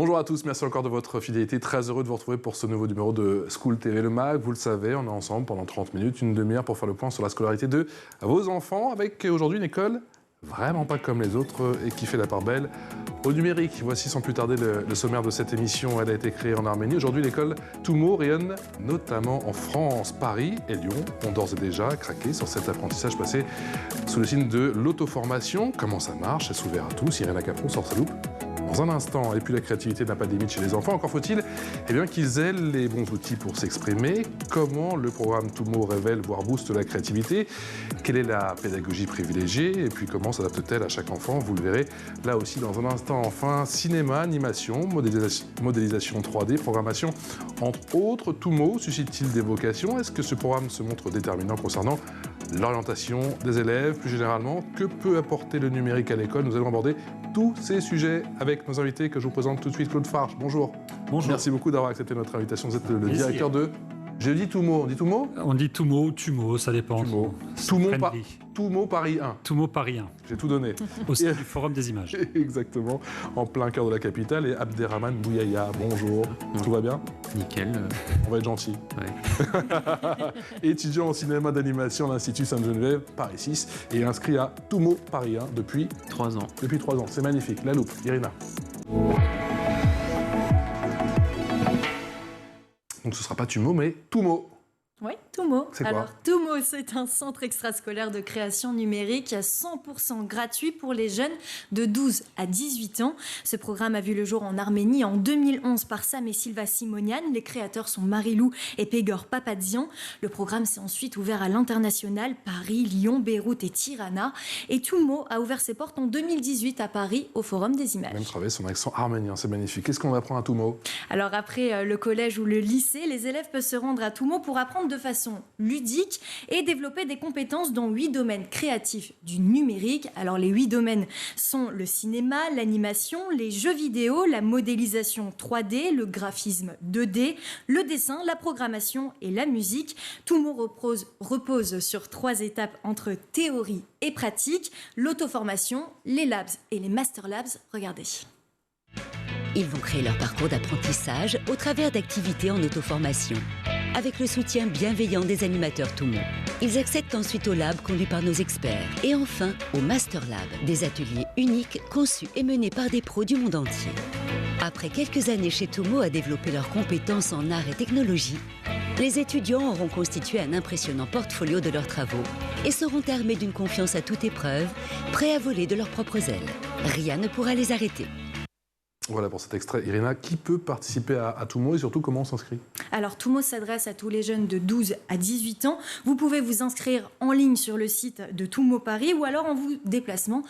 Bonjour à tous, merci encore de votre fidélité. Très heureux de vous retrouver pour ce nouveau numéro de School TV Le Mag. Vous le savez, on est ensemble pendant 30 minutes, une demi-heure pour faire le point sur la scolarité de vos enfants, avec aujourd'hui une école vraiment pas comme les autres et qui fait la part belle au numérique. Voici sans plus tarder le sommaire de cette émission. Elle a été créée en Arménie. Aujourd'hui, l'école Toumo rayonne notamment en France. Paris et Lyon ont d'ores et déjà craqué sur cet apprentissage passé sous le signe de l'auto-formation. Comment ça marche? Est-ce ouvert à tous? Irène Capron sort sa loupe dans un instant. Et puis la créativité n'a pas de limite chez les enfants. Encore faut-il qu'ils aient les bons outils pour s'exprimer. Comment le programme Toumo révèle, voire booste la créativité? Quelle est la pédagogie privilégiée? Et puis comment s'adapte-t-elle à chaque enfant? Vous le verrez là aussi dans un instant. Enfin, cinéma, animation, modélisation 3D, programmation, entre autres. Toumo suscite-t-il des vocations? Est-ce que ce programme se montre déterminant concernant l'orientation des élèves? Plus généralement, que peut apporter le numérique à l'école? Nous allons aborder tous ces sujets avec nos invités que je vous présente tout de suite. Claude Farge, bonjour. Bonjour. Merci beaucoup d'avoir accepté notre invitation. Vous êtes le directeur de... J'ai dit Toumo, on dit Toumo? On dit Toumo, Tumo, ça dépend. Toumo Paris 1. Toumo Paris 1. J'ai tout donné. Aussi du Forum des images. Exactement, en plein cœur de la capitale. Et Abderrahmane Bouyaya, bonjour. Tout va bien? Nickel. On va être gentil. Ouais. Étudiant en cinéma d'animation à l'Institut Sainte-Geneviève, Paris 6, et inscrit à Toumo Paris 1 depuis 3 ans. Depuis 3 ans, c'est magnifique. La loupe, Irina. Donc ce ne sera pas Tumo, mais Toumo. Oui, Toumo. C'est quoi? Alors, Toumo, c'est un centre extrascolaire de création numérique à 100% gratuit pour les jeunes de 12 à 18 ans. Ce programme a vu le jour en Arménie en 2011 par Sam et Silva Simonian. Les créateurs sont Marilou et Pegor Papadzian. Le programme s'est ensuite ouvert à l'international, Paris, Lyon, Beyrouth et Tirana. Et Toumo a ouvert ses portes en 2018 à Paris, au Forum des images. Même travailler son accent arménien, c'est magnifique. Qu'est-ce qu'on apprend à Toumo? Alors après le collège ou le lycée, les élèves peuvent se rendre à Toumo pour apprendre de façon ludique et développer des compétences dans 8 domaines créatifs du numérique. Alors les 8 domaines sont le cinéma, l'animation, les jeux vidéo, la modélisation 3D, le graphisme 2D, le dessin, la programmation et la musique. Toumo repose sur 3 étapes entre théorie et pratique, l'auto-formation, les labs et les master labs. Regardez. Ils vont créer leur parcours d'apprentissage au travers d'activités en auto-formation, avec le soutien bienveillant des animateurs Toumo. Ils accèdent ensuite au lab conduit par nos experts. Et enfin, au Master Lab, des ateliers uniques conçus et menés par des pros du monde entier. Après quelques années chez Toumo à développer leurs compétences en art et technologie, les étudiants auront constitué un impressionnant portfolio de leurs travaux et seront armés d'une confiance à toute épreuve, prêts à voler de leurs propres ailes. Rien ne pourra les arrêter. Voilà pour cet extrait. Irina, qui peut participer à Toumo et surtout comment on s'inscrit? Alors Toumo s'adresse à tous les jeunes de 12 à 18 ans. Vous pouvez vous inscrire en ligne sur le site de Toumo Paris ou alors en vous déplaçant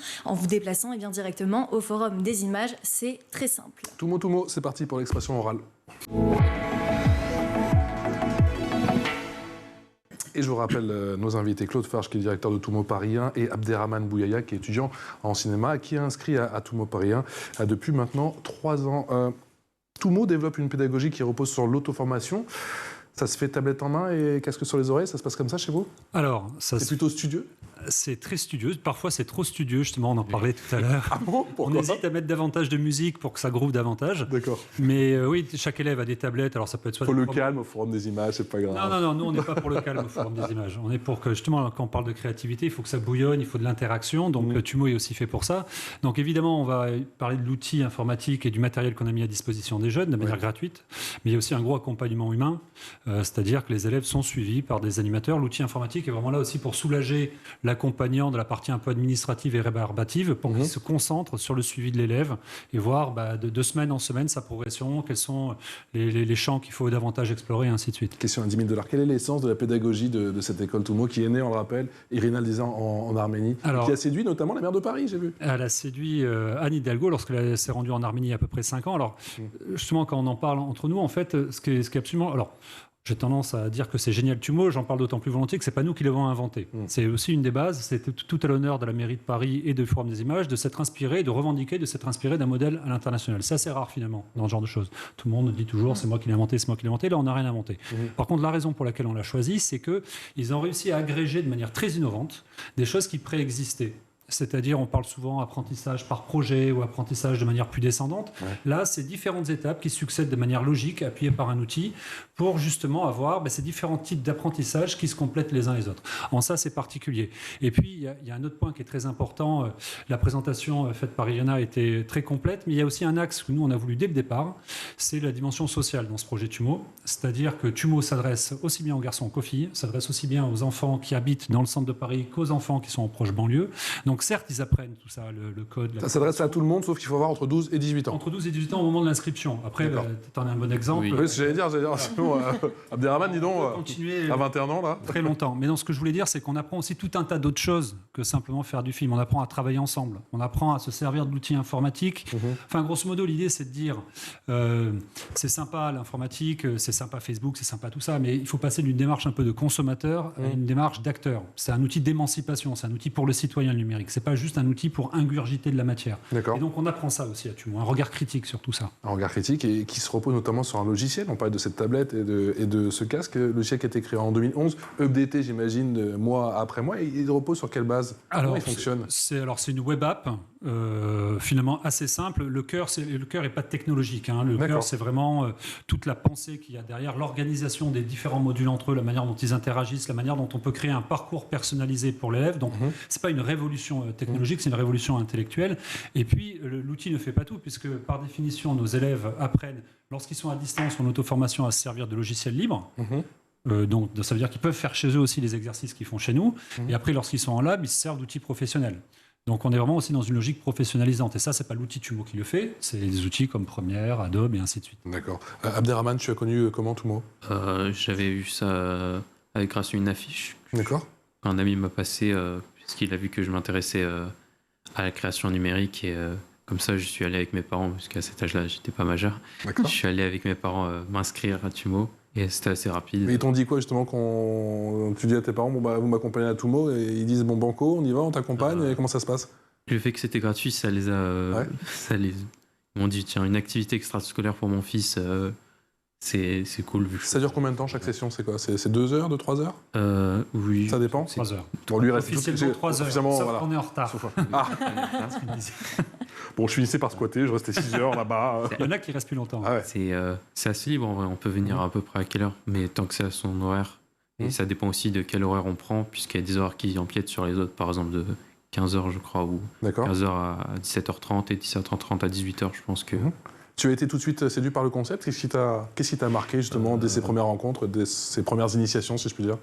directement au Forum des images. C'est très simple. Toumo, c'est parti pour l'expression orale. Et je vous rappelle nos invités, Claude Farge, qui est directeur de Toumo Paris 1, et Abderrahmane Bouyaya, qui est étudiant en cinéma, qui est inscrit à Toumo Paris 1 depuis maintenant 3 ans. Toumo développe une pédagogie qui repose sur l'auto-formation. Ça se fait tablette en main et casque sur les oreilles, ça se passe comme ça chez vous? Alors, c'est plutôt studieux? C'est très studieux. Parfois, c'est trop studieux. Justement, on en parlait tout à l'heure. Ah bon? Pourquoi? On hésite à mettre davantage de musique pour que ça groove davantage. D'accord. Mais oui, chaque élève a des tablettes. Alors, ça peut être soit... Faut le calme au Forum des images, c'est pas grave. Non, nous, on n'est pas pour le calme au Forum des images. On est pour que, justement, quand on parle de créativité, il faut que ça bouillonne, il faut de l'interaction. Donc, Toumo est aussi fait pour ça. Donc, évidemment, on va parler de l'outil informatique et du matériel qu'on a mis à disposition des jeunes de manière gratuite. Mais il y a aussi un gros accompagnement humain. C'est-à-dire que les élèves sont suivis par des animateurs. L'outil informatique est vraiment là aussi pour soulager l'accompagnant de la partie un peu administrative et rébarbative pour qu'il se concentre sur le suivi de l'élève et voir de semaine en semaine sa progression, quels sont les champs qu'il faut davantage explorer et ainsi de suite. Question à 10 000 $. Quelle est l'essence de la pédagogie de cette école Toumo qui est née, on le rappelle, Irina le disait, en Arménie, qui a séduit notamment la maire de Paris, j'ai vu? Elle a séduit Anne Hidalgo lorsqu'elle s'est rendue en Arménie il y a à peu près 5 ans. Alors, justement, quand on en parle entre nous, en fait, ce qui est absolument... Alors, j'ai tendance à dire que c'est génial Toumo, j'en parle d'autant plus volontiers que ce n'est pas nous qui l'avons inventé. C'est aussi une des bases, c'est tout à l'honneur de la mairie de Paris et du Forum des images de s'être inspiré, de revendiquer, de s'être inspiré d'un modèle à l'international. C'est assez rare finalement dans ce genre de choses. Tout le monde dit toujours c'est moi qui l'ai inventé, c'est moi qui l'ai inventé, là on n'a rien inventé. Par contre la raison pour laquelle on l'a choisi, c'est qu'ils ont réussi à agréger de manière très innovante des choses qui préexistaient. C'est-à-dire, on parle souvent apprentissage par projet ou apprentissage de manière plus descendante. Ouais. Là, c'est différentes étapes qui succèdent de manière logique, appuyées par un outil, pour justement avoir ces différents types d'apprentissage qui se complètent les uns les autres. En ça, c'est particulier. Et puis, il y a un autre point qui est très important. La présentation faite par Iriana était très complète, mais il y a aussi un axe que nous, on a voulu dès le départ, c'est la dimension sociale dans ce projet TUMO. C'est-à-dire que TUMO s'adresse aussi bien aux garçons qu'aux filles, s'adresse aussi bien aux enfants qui habitent dans le centre de Paris qu'aux enfants qui sont en proche banlieue. Donc certes, ils apprennent tout ça, le code. Ça s'adresse à tout le monde, sauf qu'il faut avoir entre 12 et 18 ans. Entre 12 et 18 ans au moment de l'inscription. Après, tu en as un bon exemple. Oui, j'allais dire. Sinon, Abderrahmane, dis donc, continuer à 21 ans, là. Très longtemps. Mais non, ce que je voulais dire, c'est qu'on apprend aussi tout un tas d'autres choses que simplement faire du film. On apprend à travailler ensemble. On apprend à se servir de l'outil informatique. Enfin, grosso modo, l'idée, c'est de dire c'est sympa l'informatique, c'est sympa Facebook, c'est sympa tout ça, mais il faut passer d'une démarche un peu de consommateur à une démarche d'acteur. C'est un outil d'émancipation, c'est un outil pour le citoyen numérique. C'est pas juste un outil pour ingurgiter de la matière. D'accord. Et donc, on apprend ça aussi à TUMO, un regard critique sur tout ça. Un regard critique et qui se repose notamment sur un logiciel. On parlait de cette tablette et de ce casque. Le logiciel qui a été créé en 2011, updaté, j'imagine, mois après mois. Et il repose sur quelle base? Comment il fonctionne? C'est une web app, finalement assez simple. Le cœur n'est pas technologique. Le cœur, c'est vraiment toute la pensée qu'il y a derrière, l'organisation des différents modules entre eux, la manière dont ils interagissent, la manière dont on peut créer un parcours personnalisé pour l'élève. Donc, c'est pas une révolution technologique, c'est une révolution intellectuelle. Et puis, l'outil ne fait pas tout, puisque par définition, nos élèves apprennent, lorsqu'ils sont à distance en auto-formation, à se servir de logiciels libres. Donc, ça veut dire qu'ils peuvent faire chez eux aussi les exercices qu'ils font chez nous. Et après, lorsqu'ils sont en lab, ils se servent d'outils professionnels. Donc, on est vraiment aussi dans une logique professionnalisante. Et ça, c'est pas l'outil TUMO qui le fait, c'est des outils comme Premiere, Adobe et ainsi de suite. D'accord. Abderrahmane, tu as connu comment TUMO? J'avais eu ça grâce à une affiche. D'accord. Un ami m'a passé, puisqu'il a vu que je m'intéressais à la création numérique. Et comme ça, je suis allé avec mes parents, parce qu'à cet âge-là, j'étais pas majeur. D'accord. Je suis allé avec mes parents m'inscrire à TUMO. Et c'était assez rapide. Mais ils t'ont dit quoi justement quand tu dis à tes parents, vous m'accompagnez à TUMO, et ils disent banco, on y va, on t'accompagne, et comment ça se passe? Le fait que c'était gratuit, ça les a... Ils m'ont dit, tiens, une activité extrascolaire pour mon fils, c'est cool. Ça dure combien de temps chaque session? C'est quoi? C'est 2 heures, 2-3 heures? Oui. Ça dépend? 3 heures. Bon, lui reste Officiellement 3 heures, sauf voilà. qu'on est en retard. Bon, je finissais par squatter, je restais 6 heures là-bas. Il y en a qui restent plus longtemps. Ah ouais. C'est assez libre, en vrai. On peut venir à peu près à quelle heure, mais tant que c'est à son horaire. Et ça dépend aussi de quel horaire on prend, puisqu'il y a des horaires qui empiètent sur les autres, par exemple de 15h, je crois, ou 15h à 17h30 et 17h30 à 18h, je pense que... Tu as été tout de suite séduit par le concept. Qu'est-ce qui t'a marqué justement dès ces premières rencontres, dès ces premières initiations, si je puis dire?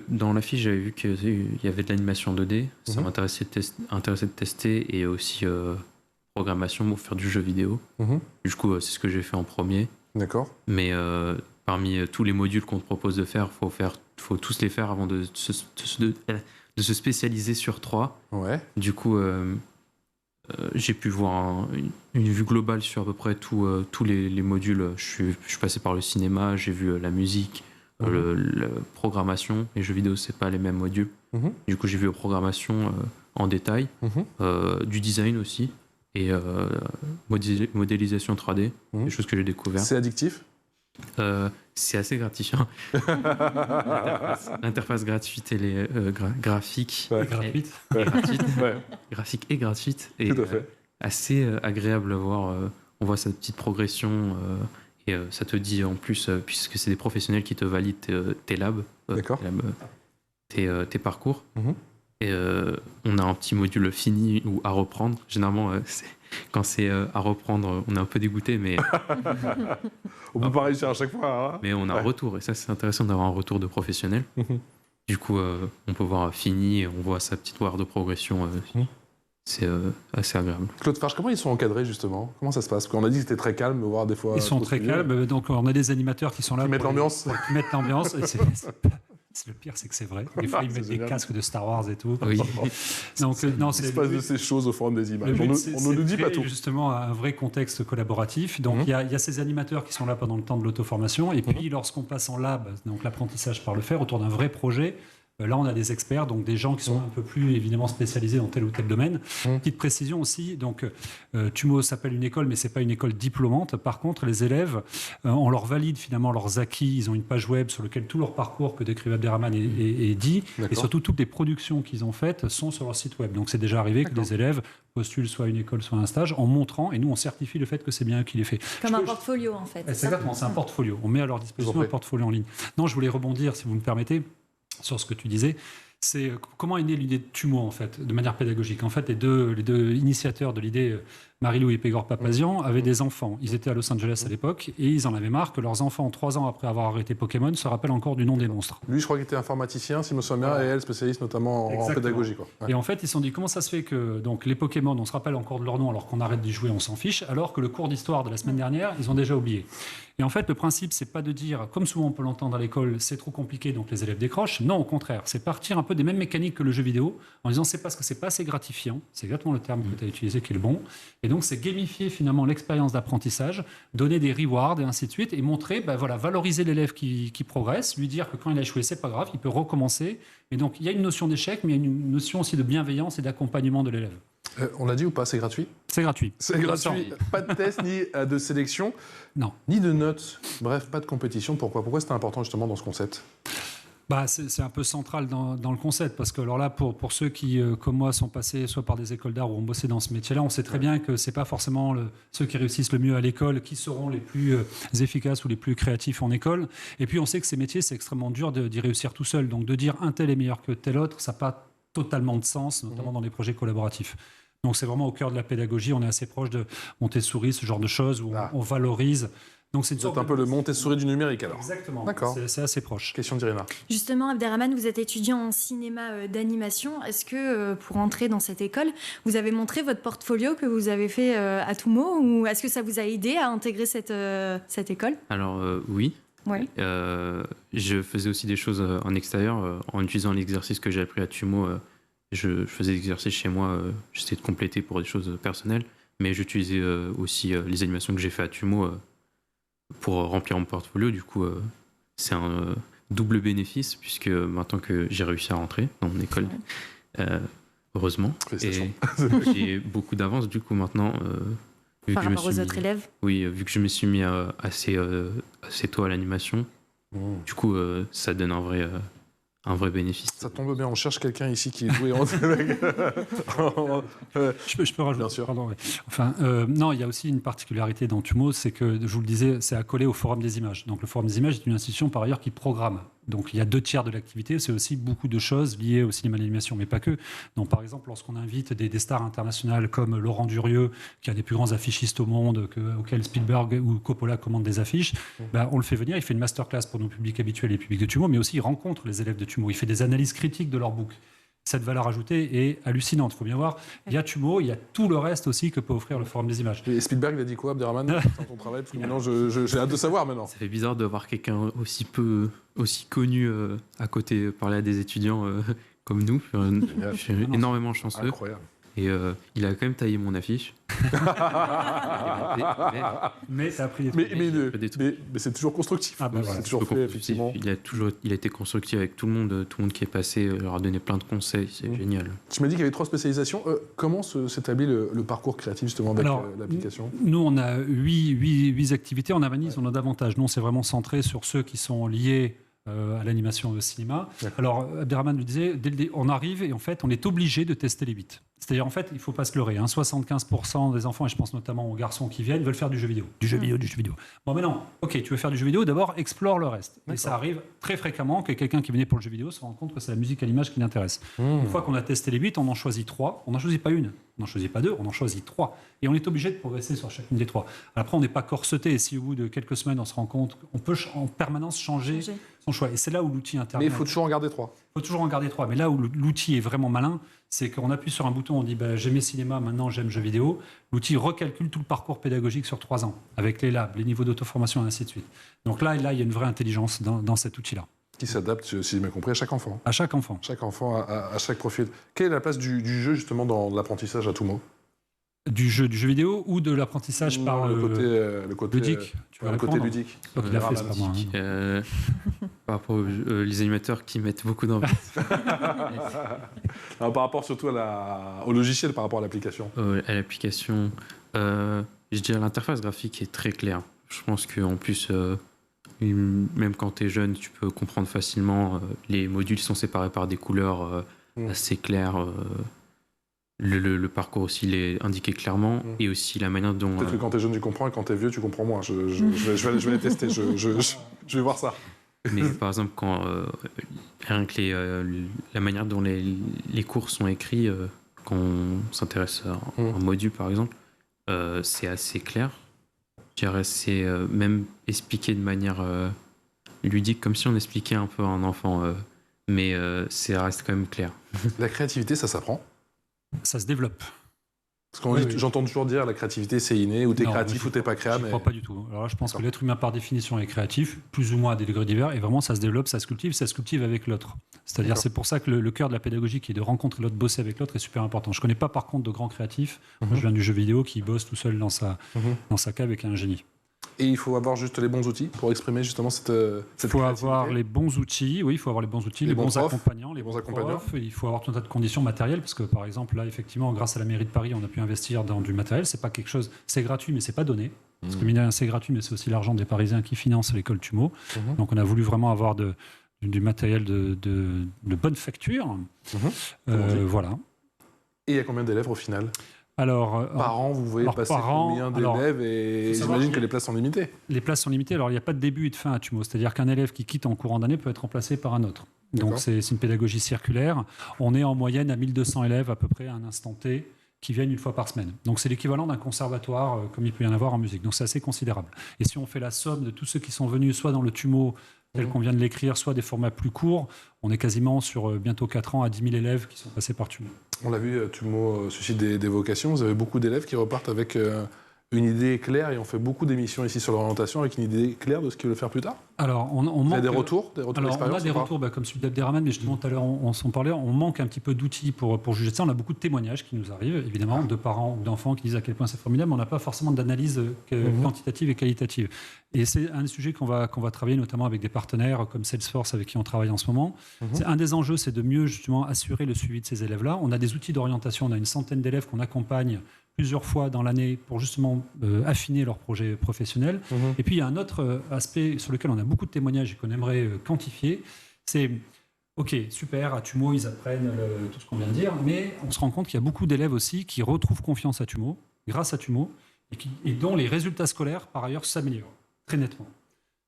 Dans l'affiche, j'avais vu qu'il y avait de l'animation 2D. Ça m'intéressait de tester, et aussi programmation pour faire du jeu vidéo. Du coup, c'est ce que j'ai fait en premier. D'accord. Mais parmi tous les modules qu'on te propose de faire, faut tous les faire avant de se spécialiser sur 3. Ouais. Du coup, j'ai pu voir une vue globale sur à peu près tous les modules. Je suis passé par le cinéma, j'ai vu la musique, la programmation. Les jeux vidéo, c'est pas les mêmes modules. Du coup, j'ai vu la programmation en détail, du design aussi, et modélisation 3D, des choses que j'ai découvertes. C'est addictif? C'est assez gratifiant. L'interface gratuite et les graphiques. Gratuite. Graphique et gratuite. Et tout à fait. assez agréable à voir. On voit cette petite progression. Et ça te dit en plus, puisque c'est des professionnels qui te valident tes labs, tes parcours. Et on a un petit module fini ou à reprendre. Généralement, quand c'est à reprendre, on est un peu dégoûté, mais on peut pas réussir à chaque fois. Hein. Mais on a un retour, et ça, c'est intéressant d'avoir un retour de professionnel. Du coup, on peut voir fini, et on voit sa petite barre de progression. C'est assez agréable. Claude Farge, comment ils sont encadrés justement? Comment ça se passe? On a dit que c'était très calme, voire des fois. Ils sont très calmes, donc on a des animateurs qui sont là. Qui mettent l'ambiance. Qui mettent l'ambiance. Le pire, c'est que c'est vrai. Des fois, ils mettent des casques de Star Wars et tout. Oui. Donc, non, il se passe de ces choses au forum des images. On ne nous dit pas tout. Justement, un vrai contexte collaboratif. Donc, il y a ces animateurs qui sont là pendant le temps de l'auto-formation. Et puis, lorsqu'on passe en lab, donc l'apprentissage par le faire, autour d'un vrai projet, Là, on a des experts, donc des gens qui sont un peu plus évidemment spécialisés dans tel ou tel domaine. Petite précision aussi, donc TUMO s'appelle une école, mais c'est pas une école diplômante. Par contre, les élèves, on leur valide finalement leurs acquis. Ils ont une page web sur laquelle tout leur parcours que décrit Abderrahmane est dit, et surtout toutes les productions qu'ils ont faites sont sur leur site web. Donc c'est déjà arrivé que des élèves postulent soit une école, soit un stage, en montrant, et nous on certifie le fait que c'est bien eux qui les fait. Comme un portfolio en fait. C'est exactement, c'est un portfolio. On met à leur disposition un portfolio en ligne. Non, je voulais rebondir, si vous me permettez, sur ce que tu disais. C'est comment est née l'idée de TUMO, en fait, de manière pédagogique. En fait, les deux initiateurs de l'idée, Marilou et Pégor Papazian, avaient des enfants. Ils étaient à Los Angeles à l'époque et ils en avaient marre que leurs enfants, 3 ans après avoir arrêté Pokémon, se rappellent encore du nom des monstres. Lui, je crois qu'il était informaticien, si je me souviens bien, et elle, spécialiste notamment en pédagogie. Quoi. Ouais. Et en fait, ils se sont dit, comment ça se fait que donc, les Pokémon, on se rappelle encore de leur nom alors qu'on arrête d'y jouer, on s'en fiche, alors que le cours d'histoire de la semaine dernière, ils ont déjà oublié. Et en fait, le principe, c'est pas de dire, comme souvent on peut l'entendre à l'école, c'est trop compliqué, donc les élèves décrochent. Non, au contraire, c'est partir un peu des mêmes mécaniques que le jeu vidéo, en disant c'est parce que c'est pas assez gratifiant, c'est exactement le terme que tu as utilisé qui est le bon. Et donc, c'est gamifier finalement l'expérience d'apprentissage, donner des rewards et ainsi de suite, et montrer, valoriser l'élève qui progresse, lui dire que quand il a échoué, c'est pas grave, il peut recommencer. Et donc, il y a une notion d'échec, mais il y a une notion aussi de bienveillance et d'accompagnement de l'élève. On l'a dit ou pas, c'est gratuit ? C'est gratuit. C'est gratuit. Pas de test, ni de sélection, non, ni de notes. Bref, pas de compétition. Pourquoi c'était important justement dans ce concept ? C'est un peu central dans le concept, parce que alors là, pour ceux qui, comme moi, sont passés soit par des écoles d'art ou ont bossé dans ce métier-là, on sait très bien que c'est pas forcément ceux qui réussissent le mieux à l'école qui seront les plus efficaces ou les plus créatifs en école. Et puis on sait que ces métiers, c'est extrêmement dur d'y réussir tout seul. Donc de dire un tel est meilleur que tel autre, ça n'a pas totalement de sens, notamment dans les projets collaboratifs. Donc c'est vraiment au cœur de la pédagogie, on est assez proche de Montessori, ce genre de choses, où on valorise. Donc c'est un peu le Montessori du numérique alors. Exactement, d'accord. C'est assez proche. Question d'Irina. Justement, Abderrahmane, vous êtes étudiant en cinéma d'animation. Est-ce que pour entrer dans cette école, vous avez montré votre portfolio que vous avez fait à TUMO, ou est-ce que ça vous a aidé à intégrer cette école ? Alors oui. Oui. Je faisais aussi des choses en extérieur en utilisant l'exercice que j'ai appris à TUMO. Je faisais des exercices chez moi, j'essayais de compléter pour des choses personnelles, mais j'utilisais aussi les animations que j'ai fait à TUMO pour remplir mon portfolio. Du coup, c'est un double bénéfice, puisque maintenant que j'ai réussi à rentrer dans mon école, heureusement, et j'ai beaucoup d'avance, du coup, maintenant. Par rapport aux autres élèves ? Oui, vu que je me suis mis assez tôt à l'animation, du coup, ça donne un vrai bénéfice. Ça tombe bien, on cherche quelqu'un ici qui est doué en je peux rajouter. Bien sûr. Pardon, oui. Enfin, non, il y a aussi une particularité dans TUMO, c'est que, je vous le disais, c'est accolé au Forum des images. Donc le Forum des images est une institution par ailleurs qui programme. Donc il y a 2/3 de l'activité, c'est aussi beaucoup de choses liées au cinéma d'animation, mais pas que. Donc par exemple, lorsqu'on invite des stars internationales comme Laurent Durieux, qui est un des plus grands affichistes au monde, auquel Spielberg ou Coppola commandent des affiches, on le fait venir, il fait une masterclass pour nos publics habituels et les publics de TUMO, mais aussi il rencontre les élèves de TUMO, il fait des analyses critiques de leur book. Cette valeur ajoutée est hallucinante. Il faut bien voir, il y a TUMO, il y a tout le reste aussi que peut offrir le Forum des images. Et Spielberg, il a dit quoi, Abderrahmane, dans ton travail? Parce que maintenant, j'ai hâte de savoir maintenant. Ça fait bizarre de voir quelqu'un aussi connu à côté parler à des étudiants comme nous. Je suis énormément chanceux. Incroyable. Et il a quand même taillé mon affiche. mais ça a pris mais c'est toujours constructif. C'est toujours fait, effectivement. Il a été constructif avec tout le monde qui est passé, leur a donné plein de conseils, c'est génial. Tu m'as dit qu'il y avait 3 spécialisations. Comment s'établit le parcours créatif justement avec l'application? Nous, on a 8 activités. En Amanis, on a davantage. Nous, on s'est vraiment centré sur ceux qui sont liés à l'animation et au cinéma. Alors, Abderrahmane le disait, on arrive et en fait, on est obligé de tester les 8. C'est-à-dire, en fait, il ne faut pas se leurrer. 75% des enfants, et je pense notamment aux garçons qui viennent, veulent faire du jeu vidéo. Du jeu vidéo. Bon, mais non. OK, tu veux faire du jeu vidéo, d'abord, explore le reste. Et ça arrive très fréquemment que quelqu'un qui venait pour le jeu vidéo se rende compte que c'est la musique à l'image qui l'intéresse. Une fois qu'on a testé les 8, on en choisit 3. On n'en choisit pas une. On n'en choisit pas 2. On en choisit 3. Et on est obligé de progresser sur chacune des 3. Après, on n'est pas corseté. Et si au bout de quelques semaines, on se rend compte qu'on peut en permanence changer son choix. Et c'est là où l'outil intervient. Mais il faut toujours en garder 3. Il faut toujours en garder 3. Mais là où l'outil est vraiment malin, c'est qu'on appuie sur un bouton, on dit j'aimais cinéma, maintenant j'aime jeux vidéo. L'outil recalcule tout le parcours pédagogique sur 3 ans, avec les labs, les niveaux d'auto-formation et ainsi de suite. Donc là, il y a une vraie intelligence dans cet outil-là. Qui s'adapte, si j'ai bien compris, à chaque enfant. À chaque enfant. Chaque enfant, à chaque profil. Quelle est la place du jeu justement dans l'apprentissage à TUMO? Du jeu vidéo ou de l'apprentissage par le côté ludique. Tu vas le côté répondre. ludique. Toi qui l'as fait, c'est pas moi. hein. Par rapport aux animateurs qui mettent beaucoup d'envie. Alors, par rapport surtout au logiciel, par rapport à l'application. À l'application, je dirais l'interface graphique est très claire. Je pense qu'en plus, même quand tu es jeune, tu peux comprendre facilement. Les modules sont séparés par des couleurs assez claires. Le parcours aussi, il est indiqué clairement. Et aussi la manière dont... Peut-être que quand tu es jeune, tu comprends, et quand tu es vieux, tu comprends moins. Je vais les tester, je vais voir ça. Mais par exemple, rien que la manière dont les cours sont écrits, quand on s'intéresse à un module par exemple, c'est assez clair. Je dirais c'est même expliqué de manière ludique, comme si on expliquait un peu à un enfant, mais ça reste quand même clair. La créativité, ça s'apprend? Ça se développe. Parce que j'entends toujours dire la créativité c'est inné, ou t'es créatif ou t'es pas créable. Je ne crois pas du tout. Alors là, je pense que l'être humain par définition est créatif, plus ou moins à des degrés divers, et vraiment ça se développe, ça se cultive avec l'autre. C'est-à-dire c'est pour ça que le cœur de la pédagogie qui est de rencontrer l'autre, bosser avec l'autre est super important. Je ne connais pas par contre de grands créatifs. Moi, je viens du jeu vidéo qui bosse tout seul dans sa cave avec un génie. Et il faut avoir juste les bons outils pour exprimer justement cette Il faut avoir les bons outils, oui, il faut avoir les bons outils, les bons accompagnants, les bons profs. Il faut avoir tout un tas de conditions matérielles, parce que par exemple, là, effectivement, grâce à la mairie de Paris, on a pu investir dans du matériel. C'est pas quelque chose, c'est gratuit, mais c'est pas donné. Parce que mine de rien, c'est gratuit, mais c'est aussi l'argent des Parisiens qui financent l'école Tumo. Donc on a voulu vraiment avoir du matériel de bonne facture. Voilà. Et il y a combien d'élèves au final? Alors, par an, vous voyez passer combien d'élèves? Et j'imagine que les places sont limitées. Les places sont limitées. Alors, il n'y a pas de début et de fin à Tumo. C'est-à-dire qu'un élève qui quitte en courant d'année peut être remplacé par un autre. Donc, c'est une pédagogie circulaire. On est en moyenne à 1200 élèves à peu près à un instant T qui viennent une fois par semaine. Donc, c'est l'équivalent d'un conservatoire comme il peut y en avoir en musique. Donc, c'est assez considérable. Et si on fait la somme de tous ceux qui sont venus soit dans le Tumo tel qu'on vient de l'écrire, soit des formats plus courts, on est quasiment sur bientôt 4 ans à 10 000 élèves qui sont passés par Tumo. On l'a vu, Tumo suscite des vocations. Vous avez beaucoup d'élèves qui repartent avec une idée claire, et on fait beaucoup d'émissions ici sur l'orientation avec une idée claire de ce qu'ils veulent faire plus tard. Alors, on Vous manque... avez des retours d'expérience? On a des retours, comme celui d'Abderrahmane, mais justement tout à l'heure on s'en parlait, on manque un petit peu d'outils pour juger de ça. On a beaucoup de témoignages qui nous arrivent, évidemment, de parents ou d'enfants qui disent à quel point c'est formidable, mais on n'a pas forcément d'analyse quantitative et qualitative. Et c'est un des sujets qu'on va travailler notamment avec des partenaires comme Salesforce avec qui on travaille en ce moment. C'est un des enjeux, c'est de mieux justement assurer le suivi de ces élèves-là. On a des outils d'orientation, on a une centaine d'élèves qu'on accompagne plusieurs fois dans l'année pour justement affiner leur projet professionnel. Et puis il y a un autre aspect sur lequel on a beaucoup de témoignages et qu'on aimerait quantifier, c'est ok, super, à Tumo ils apprennent tout ce qu'on vient de dire, mais on se rend compte qu'il y a beaucoup d'élèves aussi qui retrouvent confiance à Tumo, grâce à Tumo, et dont les résultats scolaires par ailleurs s'améliorent très nettement.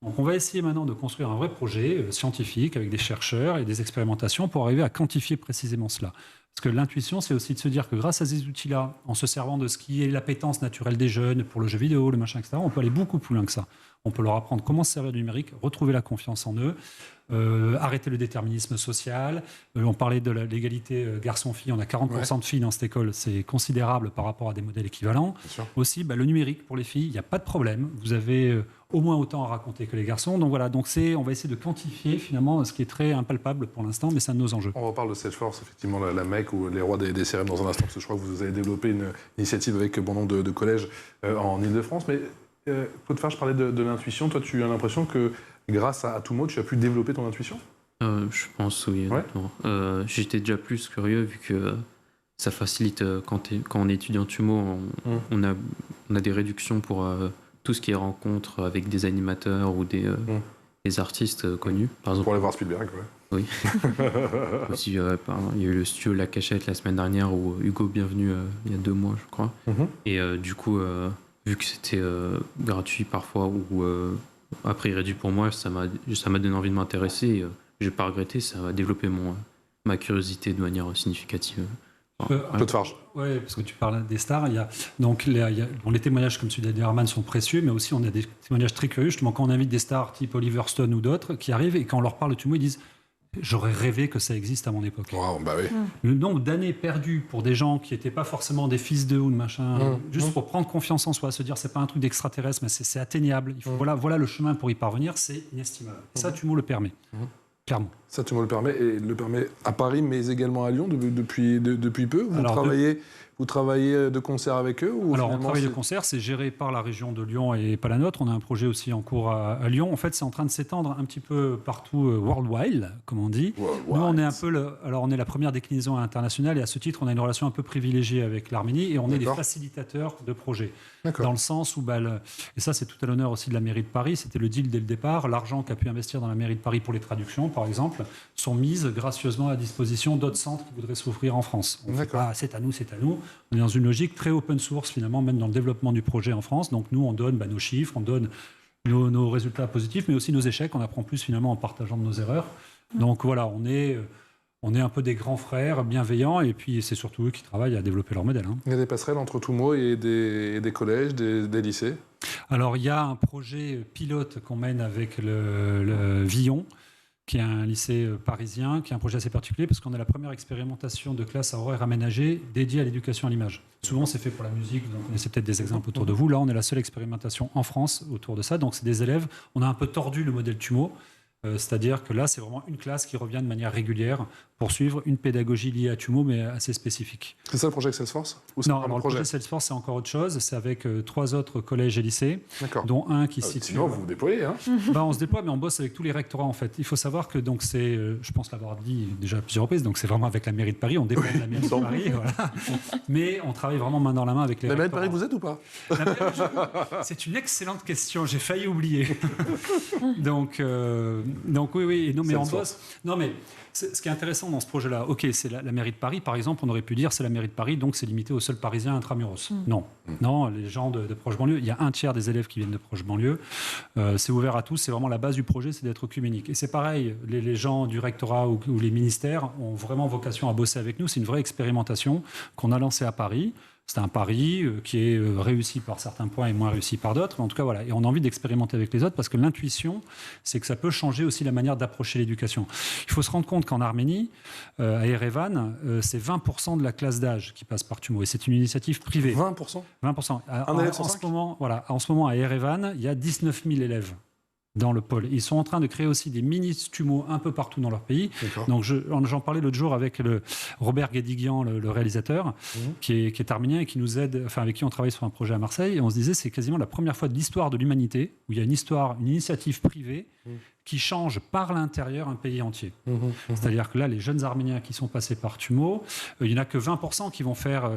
Donc on va essayer maintenant de construire un vrai projet scientifique avec des chercheurs et des expérimentations pour arriver à quantifier précisément cela. Parce que l'intuition, c'est aussi de se dire que grâce à ces outils-là, en se servant de ce qui est l'appétence naturelle des jeunes pour le jeu vidéo, le machin, etc., on peut aller beaucoup plus loin que ça. On peut leur apprendre comment se servir du numérique, retrouver la confiance en eux, arrêter le déterminisme social. On parlait de l'égalité garçon-fille, on a 40% de filles dans cette école, c'est considérable par rapport à des modèles équivalents. Aussi, le numérique pour les filles, il n'y a pas de problème. Vous avez au moins autant à raconter que les garçons. Donc voilà, on va essayer de quantifier finalement ce qui est très impalpable pour l'instant, mais c'est un de nos enjeux. On reparle de Salesforce, effectivement, la MEC ou les rois des CRM dans un instant, parce que je crois que vous avez développé une initiative avec bon nombre de collèges en Ile-de-France. Mais Claude Farge, je parlais de l'intuition. Toi, tu as l'impression que grâce à Tumo, tu as pu développer ton intuition? Je pense, oui. Ouais. J'étais déjà plus curieux vu que ça facilite quand on est étudiant Tumo, on a des réductions pour tout ce qui est rencontre avec des animateurs ou des artistes connus. Par exemple, pour aller voir Spielberg, oui. Aussi, il y a eu le studio La Cachette la semaine dernière où Hugo Bienvenu il y a 2 mois, je crois. Et du coup, vu que c'était gratuit parfois ou à prix réduit pour moi, ça m'a donné envie de m'intéresser. J'ai pas regretté, ça a développé ma curiosité de manière significative. Claude Farge. Oui, parce que tu parles des stars. Les témoignages comme celui d'Herman sont précieux, mais aussi on a des témoignages très curieux. Justement, quand on invite des stars type Oliver Stone ou d'autres qui arrivent et quand on leur parle de Tumo, ils disent « J'aurais rêvé que ça existe à mon époque. Wow, bah oui. » Le nombre d'années perdues pour des gens qui n'étaient pas forcément des fils d'eux ou de machin, juste pour prendre confiance en soi, se dire c'est pas un truc d'extraterrestre, mais c'est atteignable. Voilà le chemin pour y parvenir, c'est inestimable. Et ça, Tumo le permet, clairement. Ça, tu me le permets, et le permet à Paris, mais également à Lyon depuis peu. Vous travaillez de concert avec eux ou Alors, on travaille de concert, c'est géré par la région de Lyon et pas la nôtre. On a un projet aussi en cours à Lyon. En fait, c'est en train de s'étendre un petit peu partout, worldwide, comme on dit. Nous, on est un peu, on est la première déclinaison internationale et à ce titre, on a une relation un peu privilégiée avec l'Arménie et on est des facilitateurs de projets. Dans le sens où, et ça, c'est tout à l'honneur aussi de la mairie de Paris, c'était le deal dès le départ. L'argent qu'a pu investir dans la mairie de Paris pour les traductions, par exemple, sont mises gracieusement à disposition d'autres centres qui voudraient s'ouvrir en France. C'est à nous, c'est à nous. On est dans une logique très open source, finalement, même dans le développement du projet en France. Donc, nous, on donne nos chiffres, on donne nos résultats positifs, mais aussi nos échecs. On apprend plus, finalement, en partageant de nos erreurs. Donc, voilà, on est un peu des grands frères bienveillants, et puis c'est surtout eux qui travaillent à développer leur modèle. Il y a des passerelles entre Toumo et des collèges, des lycées? Alors, il y a un projet pilote qu'on mène avec le Villon, qui est un lycée parisien, qui est un projet assez particulier, parce qu'on a la première expérimentation de classe à horaire aménagé dédiée à l'éducation à l'image. Souvent, c'est fait pour la musique, vous en connaissez peut-être des exemples autour de vous. Là, on est la seule expérimentation en France autour de ça. Donc, c'est des élèves. On a un peu tordu le modèle Tumo. C'est-à-dire que là, c'est vraiment une classe qui revient de manière régulière pour suivre une pédagogie liée à Tumo, mais assez spécifique. C'est ça le projet Salesforce? Non, alors le projet Salesforce, c'est encore autre chose. C'est avec 3 autres collèges et lycées, dont un qui se situe... Sinon, vous vous déployez, hein? On se déploie, mais on bosse avec tous les rectorats, en fait. Il faut savoir que donc, c'est, je pense l'avoir dit déjà à plusieurs reprises, donc c'est vraiment avec la mairie de Paris, on dépend de la mairie de Paris, voilà. Mais on travaille vraiment main dans la main avec les rectorats. La mairie de Paris, vous êtes ou pas? C'est une excellente question, j'ai failli oublier. donc oui, non, mais on bosse. Non, mais ce qui est intéressant dans ce projet-là, c'est la mairie de Paris, par exemple, on aurait pu dire c'est la mairie de Paris, donc c'est limité aux seuls Parisiens intramuros. Non, les gens de proche banlieue, il y a un tiers des élèves qui viennent de proche banlieue. C'est ouvert à tous, c'est vraiment la base du projet, c'est d'être œcuménique. Et c'est pareil, les gens du rectorat ou les ministères ont vraiment vocation à bosser avec nous. C'est une vraie expérimentation qu'on a lancée à Paris. C'est un pari qui est réussi par certains points et moins réussi par d'autres. En tout cas, voilà. Et on a envie d'expérimenter avec les autres parce que l'intuition, c'est que ça peut changer aussi la manière d'approcher l'éducation. Il faut se rendre compte qu'en Arménie, à Erevan, c'est 20% de la classe d'âge qui passe par Tumo. Et c'est une initiative privée. 20%? 20%. Un élève sur 5? En ce moment, à Erevan, il y a 19 000 élèves dans le pôle. Ils sont en train de créer aussi des mini-Tumo un peu partout dans leur pays. Donc j'en parlais l'autre jour avec Robert Guédiguian, le réalisateur, qui est arménien et qui nous aide, avec qui on travaille sur un projet à Marseille. Et on se disait c'est quasiment la première fois de l'histoire de l'humanité où il y a une initiative privée qui change par l'intérieur un pays entier. C'est-à-dire que là, les jeunes Arméniens qui sont passés par Tumo, il n'y en a que 20% qui vont faire,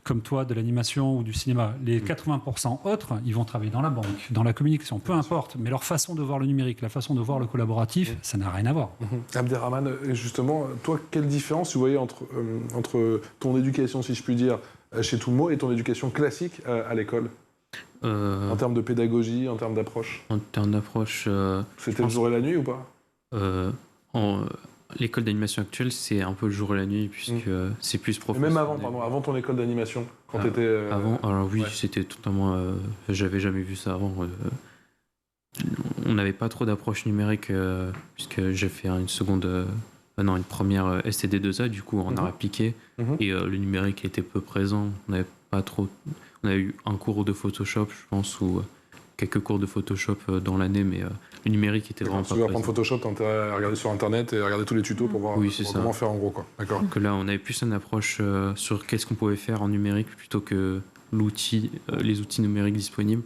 comme toi, de l'animation ou du cinéma. Les 80% autres, ils vont travailler dans la banque, dans la communication, peu importe. Mais leur façon de voir le numérique, la façon de voir le collaboratif, ça n'a rien à voir. Abderrahmane, justement, toi, quelle différence tu voyais entre ton éducation, si je puis dire, chez Tumo et ton éducation classique à l'école? En termes de pédagogie, en termes d'approche? En termes d'approche... C'était le jour et la nuit ou pas? L'école d'animation actuelle, c'est un peu le jour et la nuit, puisque c'est plus professionnel. Même avant ton école d'animation, quand tu étais... Avant, alors oui, c'était totalement... j'avais jamais vu ça avant. On n'avait pas trop d'approche numérique, puisque j'ai fait une première STD2A, du coup, on a appliqué, et le numérique était peu présent. On n'avait pas trop... On a eu un cours de Photoshop, je pense, ou quelques cours de Photoshop dans l'année, mais le numérique était vraiment pas présent. Si tu veux apprendre Photoshop, t'as intérêt à regarder sur Internet et à regarder tous les tutos pour voir comment faire en gros, quoi. D'accord. Donc là, on avait plus une approche sur qu'est-ce qu'on pouvait faire en numérique plutôt que les outils numériques disponibles.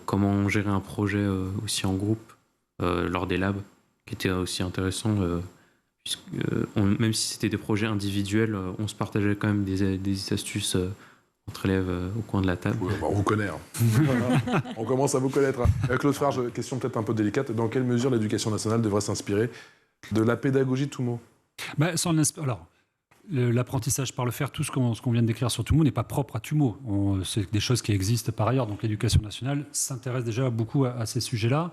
Comment gérer un projet aussi en groupe lors des labs, qui était aussi intéressant. Puisque, même si c'était des projets individuels, on se partageait quand même des astuces entre élèves au coin de la table. On vous connaît. On commence à vous connaître. Claude Frère, question peut-être un peu délicate. Dans quelle mesure l'éducation nationale devrait s'inspirer de la pédagogie de Tumo? L'apprentissage par le faire, tout ce qu'on vient de décrire sur Tumo n'est pas propre à Tumo. C'est des choses qui existent par ailleurs. Donc l'éducation nationale s'intéresse déjà beaucoup à ces sujets-là.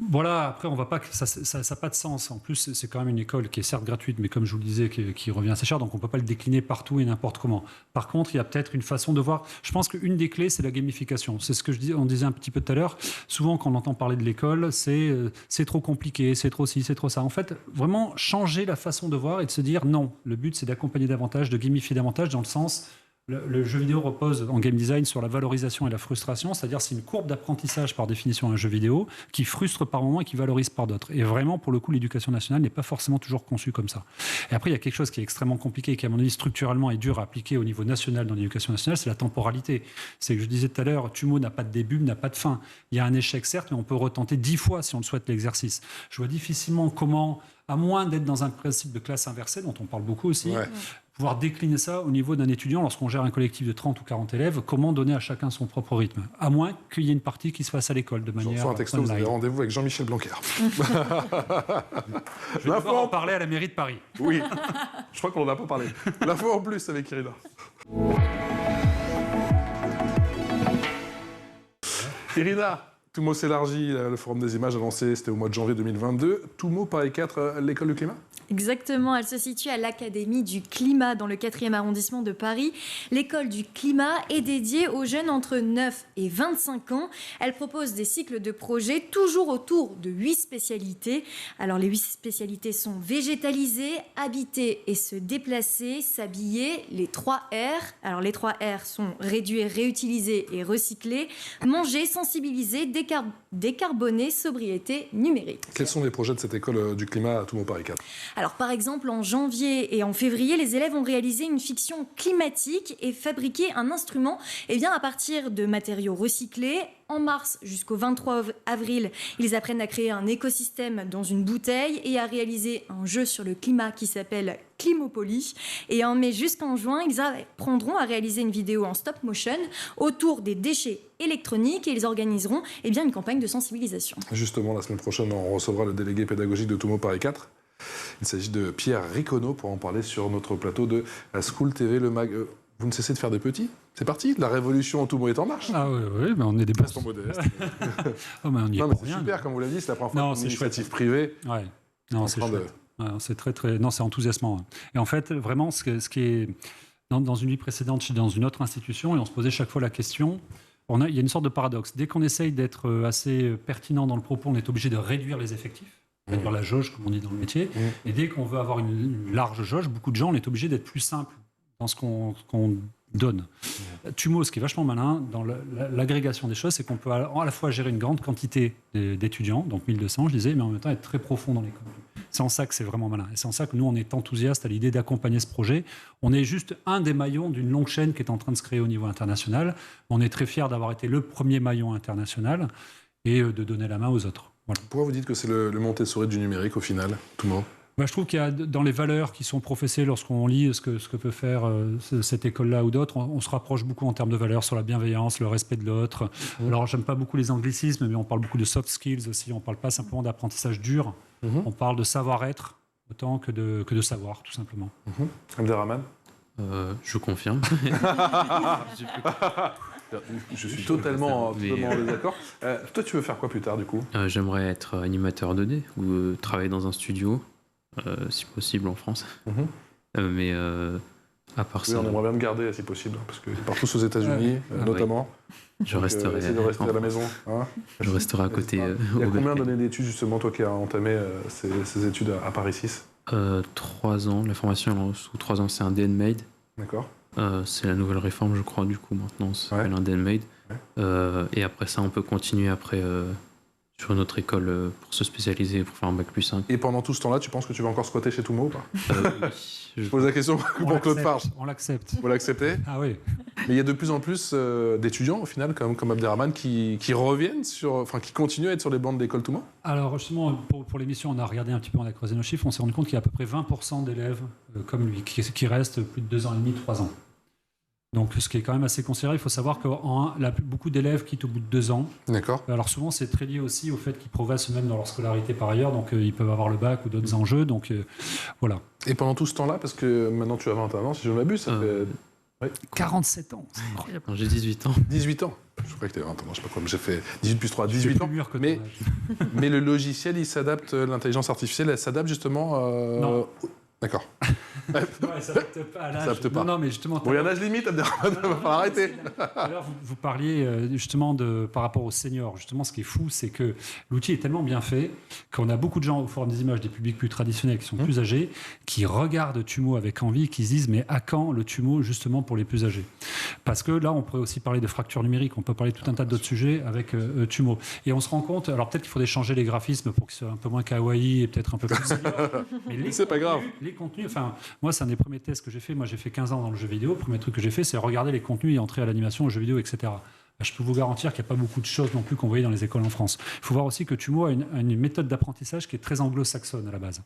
Voilà, après, on va pas, ça n'a pas de sens. En plus, c'est quand même une école qui est certes gratuite, mais comme je vous le disais, qui revient assez cher, donc on ne peut pas le décliner partout et n'importe comment. Par contre, il y a peut-être une façon de voir. Je pense qu'une des clés, c'est la gamification. C'est ce que on disait un petit peu tout à l'heure. Souvent, quand on entend parler de l'école, c'est trop compliqué, c'est trop ci, c'est trop ça. En fait, vraiment changer la façon de voir et de se dire non. Le but, c'est d'accompagner davantage, de gamifier davantage dans le sens... Le jeu vidéo repose en game design sur la valorisation et la frustration, c'est-à-dire c'est une courbe d'apprentissage par définition un jeu vidéo qui frustre par moments et qui valorise par d'autres. Et vraiment, pour le coup, l'éducation nationale n'est pas forcément toujours conçue comme ça. Et après, il y a quelque chose qui est extrêmement compliqué et qui, à mon avis, structurellement est dur à appliquer au niveau national dans l'éducation nationale, c'est la temporalité. C'est que je disais tout à l'heure, Tumo n'a pas de début, n'a pas de fin. Il y a un échec, certes, mais on peut retenter 10 fois si on le souhaite l'exercice. Je vois difficilement comment, à moins d'être dans un principe de classe inversée, dont on parle beaucoup aussi, pouvoir décliner ça au niveau d'un étudiant lorsqu'on gère un collectif de 30 ou 40 élèves, comment donner à chacun son propre rythme, à moins qu'il y ait une partie qui se fasse à l'école de manière un texto, vous avez rendez-vous avec Jean-Michel Blanquer. Je vais devoir en parler à la mairie de Paris. Oui, je crois qu'on n'en a pas parlé. L'info en plus avec Irina. Irina, Tumo s'élargit, le Forum des images annoncé, c'était au mois de janvier 2022. Tumo, Paris 4, l'école du climat ? Exactement, elle se situe à l'Académie du climat dans le 4e arrondissement de Paris. L'école du climat est dédiée aux jeunes entre 9 et 25 ans. Elle propose des cycles de projets toujours autour de 8 spécialités. Alors les 8 spécialités sont végétaliser, habiter et se déplacer, s'habiller, les 3 R. Alors les 3 R sont réduire, réutiliser et recycler, manger, sensibiliser, décarboner, sobriété numérique. Quels sont les projets de cette école du climat à Tumo Paris 4 ? Alors, par exemple, en janvier et en février, les élèves ont réalisé une fiction climatique et fabriqué un instrument à partir de matériaux recyclés. En mars jusqu'au 23 avril, ils apprennent à créer un écosystème dans une bouteille et à réaliser un jeu sur le climat qui s'appelle Climopoly. Et en mai jusqu'en juin, ils apprendront à réaliser une vidéo en stop motion autour des déchets électroniques et ils organiseront une campagne de sensibilisation. Justement, la semaine prochaine, on recevra le délégué pédagogique de Tumo Paris 4. Il s'agit de Pierre Riconneau pour en parler sur notre plateau de School TV, le mag. Vous ne cessez de faire des petits. C'est parti, la révolution en Tumo est en marche. Ah oui, mais on est des Restons modestes. Oh, mais on y est Non, mais pour c'est rien. super, comme vous l'avez dit, c'est la première fois Non, qu'une c'est initiative chouette. privée. Ouais. Non, c'est chouette. Ouais, c'est très. Non, c'est enthousiasmant. Et en fait, vraiment, ce qui est dans une vie précédente, je suis dans une autre institution et on se posait chaque fois la question. Il y a une sorte de paradoxe. Dès qu'on essaye d'être assez pertinent dans le propos, on est obligé de réduire les effectifs, réduire la jauge, comme on dit dans le métier. Et dès qu'on veut avoir une large jauge, beaucoup de gens, on est obligé d'être plus simple dans ce qu'on donne. Tumo, ce qui est vachement malin dans l'agrégation des choses, c'est qu'on peut à la fois gérer une grande quantité d'étudiants, donc 1200, je disais, mais en même temps être très profond dans les contenus. C'est en ça que c'est vraiment malin. Et c'est en ça que nous, on est enthousiastes à l'idée d'accompagner ce projet. On est juste un des maillons d'une longue chaîne qui est en train de se créer au niveau international. On est très fiers d'avoir été le premier maillon international et de donner la main aux autres. Voilà. Pourquoi vous dites que c'est le Montessori du numérique au final, Tumo ? Je trouve qu'il y a dans les valeurs qui sont professées lorsqu'on lit ce que peut faire cette école-là ou d'autres, on se rapproche beaucoup en termes de valeurs sur la bienveillance, le respect de l'autre. Alors, j'aime pas beaucoup les anglicismes, mais on parle beaucoup de soft skills aussi. On parle pas simplement d'apprentissage dur. On parle de savoir-être autant que de savoir, tout simplement. Abderrahmane ? Je confirme. Je suis totalement d'accord. Toi, tu veux faire quoi plus tard, du coup ? J'aimerais être animateur 2D ou travailler dans un studio, si possible en France. Mais à part ça... on aimerait bien me garder, si possible, parce que c'est partout aux États-Unis, notamment. Je resterai à la maison. Hein, je resterai à côté. Il y a combien d'années d'études, justement, toi qui as entamé ces études à Paris 6 3 ans. La formation sous 3 ans, c'est un DNMAID. D'accord. C'est la nouvelle réforme, je crois, du coup, maintenant. Ça s'appelle un DNMAID. Et après ça, on peut continuer après sur une autre école pour se spécialiser, pour faire un bac plus 5. Et pendant tout ce temps-là, tu penses que tu vas encore squatter chez Tumo ou pas ? Oui. Je pose la question pour Claude Farge. On l'accepte. Vous l'acceptez ? Ah oui. Mais il y a de plus en plus d'étudiants, au final, comme Abderrahmane, qui reviennent qui continuent à être sur les bancs de l'école Tumo ? Alors justement, pour l'émission, on a regardé un petit peu, on a creusé nos chiffres, on s'est rendu compte qu'il y a à peu près 20% d'élèves comme lui, qui restent plus de 2 ans et demi, 3 ans. Donc, ce qui est quand même assez considérable, il faut savoir que beaucoup d'élèves quittent au bout de 2 ans. D'accord. Alors souvent, c'est très lié aussi au fait qu'ils progressent même dans leur scolarité par ailleurs, donc ils peuvent avoir le bac ou d'autres enjeux, donc voilà. Et pendant tout ce temps-là, parce que maintenant tu as 21 ans, si je ne m'abuse, ça fait... Ouais. 47 ans, c'est incroyable. J'ai 18 ans. 18 ans. Je croyais que tu avais 20 ans, je sais pas quoi, mais j'ai fait 18 plus 3, 18 ans. Plus mûr que ton mais, âge. Mais le logiciel, il s'adapte, l'intelligence artificielle, elle s'adapte justement... Non. D'accord. Ouais, ça s'adapte pas à l'âge. Ça s'adapte pas. Non, mais justement. Bon, il y a un âge limite, Abderrahmane, il va falloir arrêter. Alors, vous parliez justement par rapport aux seniors. Justement, ce qui est fou, c'est que l'outil est tellement bien fait qu'on a beaucoup de gens au Forum des images, des publics plus traditionnels qui sont plus âgés, qui regardent Tumo avec envie, qui se disent mais à quand le Tumo justement pour les plus âgés? Parce que là, on pourrait aussi parler de fracture numérique, on peut parler de tout un tas d'autres sujets avec Tumo. Et on se rend compte, alors peut-être qu'il faudrait changer les graphismes pour qu'ils soient un peu moins kawaii et peut-être un peu plus senior. Mais c'est pas grave. Les contenus, enfin, moi, c'est un des premiers tests que j'ai fait. Moi, j'ai fait 15 ans dans le jeu vidéo. Le premier truc que j'ai fait, c'est regarder les contenus et entrer à l'animation, au jeu vidéo, etc. Je peux vous garantir qu'il n'y a pas beaucoup de choses non plus qu'on voyait dans les écoles en France. Il faut voir aussi que Tumo a une méthode d'apprentissage qui est très anglo-saxonne à la base.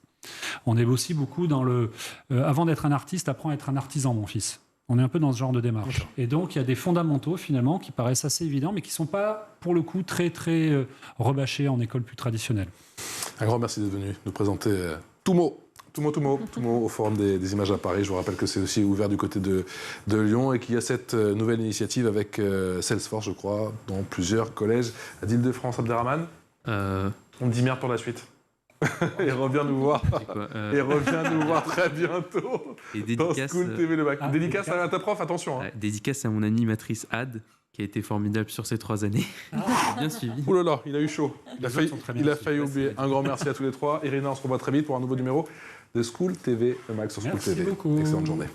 On est aussi beaucoup dans le... avant d'être un artiste, apprends à être un artisan, mon fils. On est un peu dans ce genre de démarche. Et donc, il y a des fondamentaux, finalement, qui paraissent assez évidents, mais qui ne sont pas, pour le coup, très, très rebâchés en école plus traditionnelle. Un grand merci d'être venu nous présenter Tumo au Forum des images à Paris. Je vous rappelle que c'est aussi ouvert du côté de Lyon et qu'il y a cette nouvelle initiative avec Salesforce, je crois, dans plusieurs collèges d'Île-de-France. Abderrahmane, on me dit merde pour la suite. Et reviens nous voir. Et reviens nous voir très bientôt. Et dans dédicace, School TV Le Mac. Dédicace à ta prof, attention. Hein. Dédicace à mon animatrice Ad, qui a été formidable sur ces 3 années. Bien suivi. Ouh là là, il a eu chaud. Il a failli oublier. Un grand merci à tous les trois. Irina, on se revoit très vite pour un nouveau numéro de School TV Le Mac sur School TV. Beaucoup. Excellente journée.